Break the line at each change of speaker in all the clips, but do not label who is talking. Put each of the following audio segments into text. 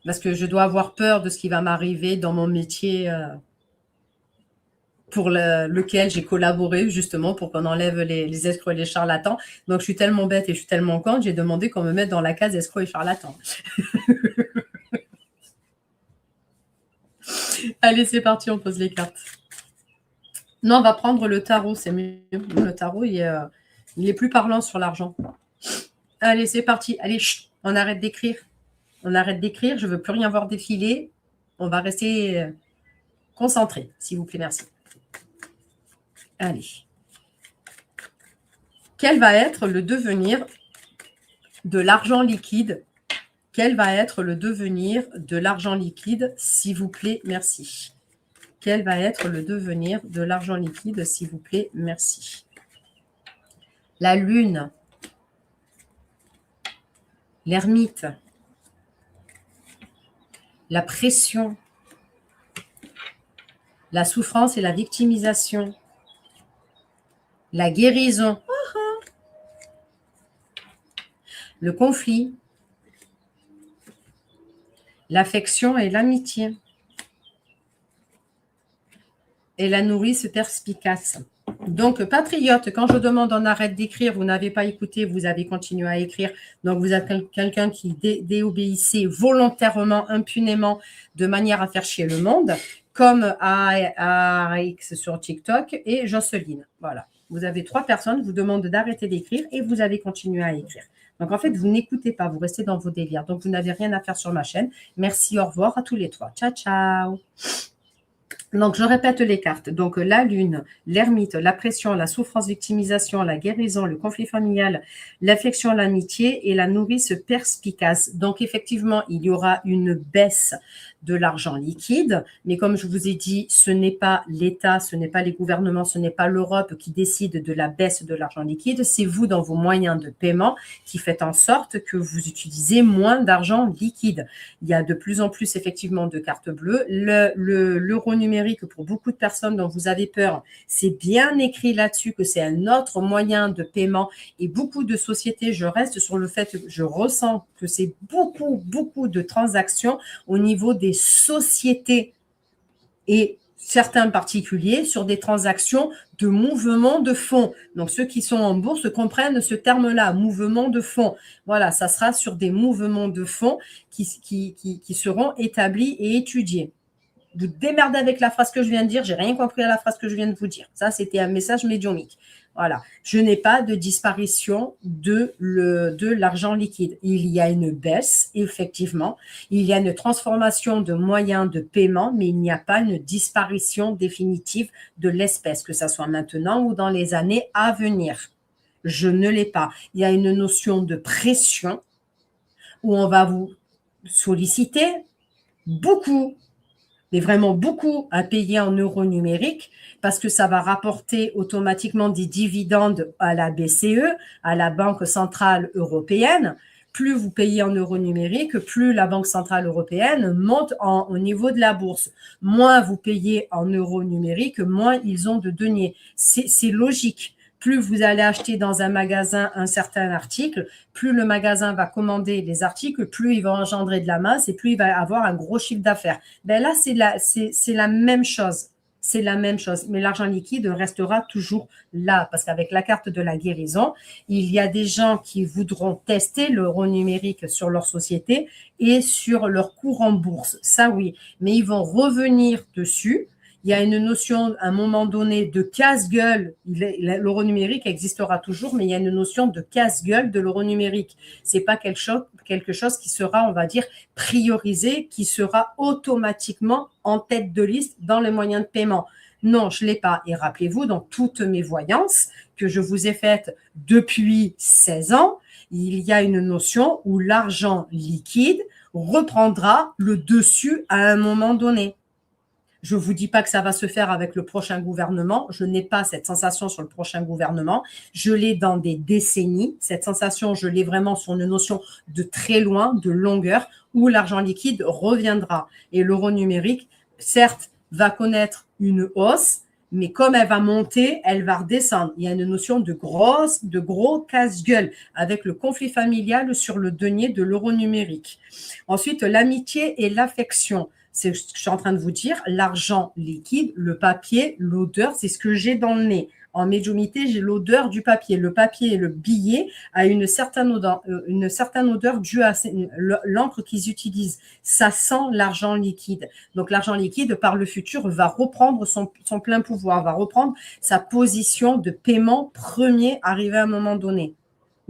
Parce que je dois avoir peur de ce qui va m'arriver dans mon métier pour lequel j'ai collaboré justement pour qu'on enlève les escrocs et les charlatans. Donc je suis tellement bête et je suis tellement conne, j'ai demandé qu'on me mette dans la case escrocs et charlatans. Allez, c'est parti, on pose les cartes. Non, on va prendre le tarot, c'est mieux. Le tarot, il est plus parlant sur l'argent. Allez, c'est parti. Allez, chut, on arrête d'écrire. On arrête d'écrire, je ne veux plus rien voir défiler. On va rester concentré, s'il vous plaît, merci. Allez. Quel va être le devenir de l'argent liquide? Quel va être le devenir de l'argent liquide, s'il vous plaît, merci. Quel va être le devenir de l'argent liquide, s'il vous plaît, merci. La lune, l'ermite, la pression, la souffrance et la victimisation, la guérison, le conflit, l'affection et l'amitié, et la nourrice perspicace. Donc, patriote, quand je demande on arrête d'écrire, vous n'avez pas écouté, vous avez continué à écrire. Donc, vous êtes quelqu'un qui déobéissait volontairement, impunément, de manière à faire chier le monde, comme ARX sur TikTok et Jocelyne. Voilà. Vous avez 3 personnes, vous demandent d'arrêter d'écrire et vous avez continué à écrire. Donc, en fait, vous n'écoutez pas, vous restez dans vos délires. Donc, vous n'avez rien à faire sur ma chaîne. Merci, au revoir à tous les 3. Ciao, ciao. Donc, je répète les cartes. Donc, la lune, l'ermite, la pression, la souffrance, victimisation, la guérison, le conflit familial, l'affection, l'amitié et la nourrice perspicace. Donc, effectivement, il y aura une baisse de l'argent liquide. Mais comme je vous ai dit, ce n'est pas l'État, ce n'est pas les gouvernements, ce n'est pas l'Europe qui décide de la baisse de l'argent liquide. C'est vous, dans vos moyens de paiement, qui faites en sorte que vous utilisez moins d'argent liquide. Il y a de plus en plus, effectivement, de cartes bleues. L'euro numérique, pour beaucoup de personnes dont vous avez peur, c'est bien écrit là-dessus que c'est un autre moyen de paiement. Et beaucoup de sociétés, je reste sur le fait que je ressens que c'est beaucoup de transactions au niveau des sociétés et certains particuliers sur des transactions de mouvement de fonds. Donc, ceux qui sont en bourse comprennent ce terme-là, mouvement de fonds. Voilà, ça sera sur des mouvements de fonds qui seront établis et étudiés. Vous démerdez avec la phrase que je viens de dire. J'ai rien compris à la phrase que je viens de vous dire. Ça, c'était un message médiumique. Voilà. Je n'ai pas de disparition de l'argent liquide. Il y a une baisse, effectivement. Il y a une transformation de moyens de paiement, mais il n'y a pas une disparition définitive de l'espèce, que ça soit maintenant ou dans les années à venir. Je ne l'ai pas. Il y a une notion de pression où on va vous solliciter beaucoup, mais vraiment beaucoup à payer en euros numériques parce que ça va rapporter automatiquement des dividendes à la BCE, à la Banque Centrale Européenne. Plus vous payez en euros numériques, plus la Banque Centrale Européenne monte au niveau de la bourse. Moins vous payez en euros numériques, moins ils ont de deniers. C'est logique. Plus vous allez acheter dans un magasin un certain article, plus le magasin va commander les articles, plus il va engendrer de la masse et plus il va avoir un gros chiffre d'affaires. Ben là, c'est la même chose. C'est la même chose. Mais l'argent liquide restera toujours là parce qu'avec la carte de la guérison, il y a des gens qui voudront tester l'euro numérique sur leur société et sur leur cours en bourse. Ça, oui. Mais ils vont revenir dessus. Il y a une notion, à un moment donné, de casse-gueule. L'euro numérique existera toujours, mais il y a une notion de casse-gueule de l'euro numérique. C'est pas quelque chose qui sera, on va dire, priorisé, qui sera automatiquement en tête de liste dans les moyens de paiement. Non, je ne l'ai pas. Et rappelez-vous, dans toutes mes voyances que je vous ai faites depuis 16 ans, il y a une notion où l'argent liquide reprendra le dessus à un moment donné. Je ne vous dis pas que ça va se faire avec le prochain gouvernement. Je n'ai pas cette sensation sur le prochain gouvernement. Je l'ai dans des décennies. Cette sensation, je l'ai vraiment sur une notion de très loin, de longueur, où l'argent liquide reviendra. Et l'euro numérique, certes, va connaître une hausse, mais comme elle va monter, elle va redescendre. Il y a une notion de gros casse-gueule avec le conflit familial sur le denier de l'euro numérique. Ensuite, l'amitié et l'affection. C'est ce que je suis en train de vous dire. L'argent liquide, le papier, l'odeur, c'est ce que j'ai dans le nez. En médiumnité, j'ai l'odeur du papier. Le papier et le billet a une certaine odeur due à l'encre qu'ils utilisent. Ça sent l'argent liquide. Donc, l'argent liquide, par le futur, va reprendre son plein pouvoir, va reprendre sa position de paiement premier arrivé à un moment donné.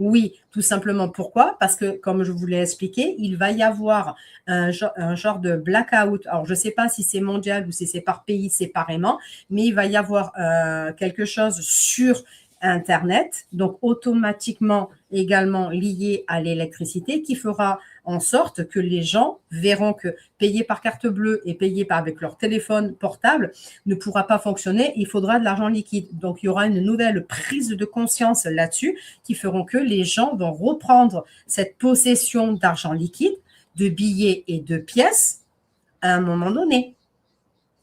Oui, tout simplement. Pourquoi? Parce que, comme je vous l'ai expliqué, il va y avoir un genre de blackout. Alors, je ne sais pas si c'est mondial ou si c'est par pays séparément, mais il va y avoir quelque chose sur Internet, donc automatiquement également lié à l'électricité, qui fera en sorte que les gens verront que payer par carte bleue et payer avec leur téléphone portable ne pourra pas fonctionner. Il faudra de l'argent liquide. Donc, il y aura une nouvelle prise de conscience là-dessus qui feront que les gens vont reprendre cette possession d'argent liquide, de billets et de pièces à un moment donné.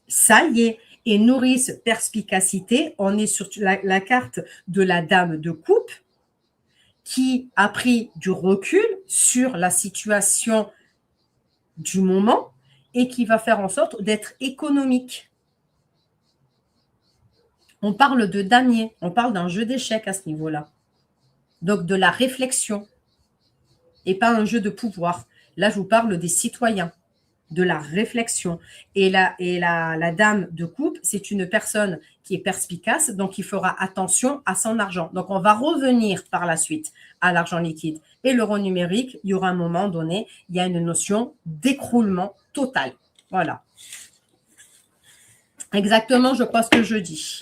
Ça y est. Et nourrice perspicacité, on est sur la carte de la dame de coupe qui a pris du recul sur la situation du moment et qui va faire en sorte d'être économique. On parle de damier, on parle d'un jeu d'échecs à ce niveau-là. Donc de la réflexion et pas un jeu de pouvoir. Là, je vous parle des citoyens, de la réflexion. Et la dame de coupe, c'est une personne qui est perspicace, donc il fera attention à son argent. Donc, on va revenir par la suite à l'argent liquide. Et l'euro numérique, il y aura un moment donné, il y a une notion d'écroulement total. Voilà. Exactement, je crois ce que je dis.